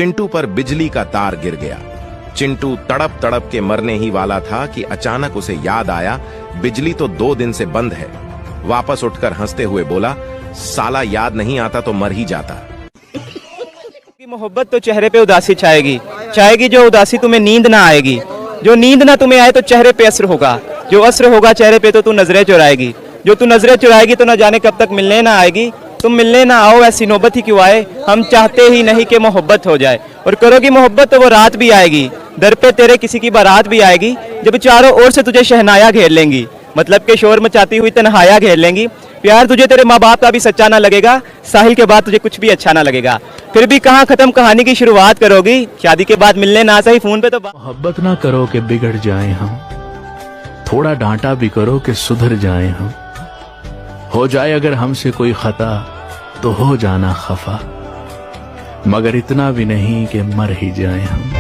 चिंटू पर बिजली का तार गिर गया। चिंटू तड़प तड़प के मरने ही वाला था कि अचानक उसे याद आया, बिजली तो 2 दिन से बंद है। वापस उठकर हंसते हुए बोला, साला याद नहीं आता तो मर ही जाता। मोहब्बत तो चेहरे पे उदासी छाएगी जो उदासी तुम्हें नींद ना आएगी, जो नींद ना तुम्हें आए तो चेहरे पे असर होगा, जो असर होगा चेहरे पे तो तू नजरें चुराएगी, जो तू नजरें चुराएगी तो न जाने कब तक मिलने ना आएगी। तुम मिलने ना आओ ऐसी नौबत ही क्यों आए, हम चाहते ही नहीं कि मोहब्बत हो जाए। और करोगी मोहब्बत तो वो रात भी आएगी, दर पे तेरे किसी की बारात भी आएगी, जब चारों ओर से तुझे शहनाया घेर लेंगी, मतलब के शोर मचाती हुई तन्हाया घेर लेंगी। प्यार तुझे तेरे माँ बाप का भी सच्चा ना लगेगा, साहिल के बाद तुझे कुछ भी अच्छा ना लगेगा। फिर भी कहाँ खत्म कहानी की शुरुआत करोगी, शादी के बाद मिलने ना सही फोन पे तो मोहब्बत ना करो कि बिगड़ जाएं हम, थोड़ा डांटा भी करो कि सुधर जाएं हम। हो जाए अगर हमसे कोई खता तो हो जाना खफा, मगर इतना भी नहीं कि मर ही जाएं हम।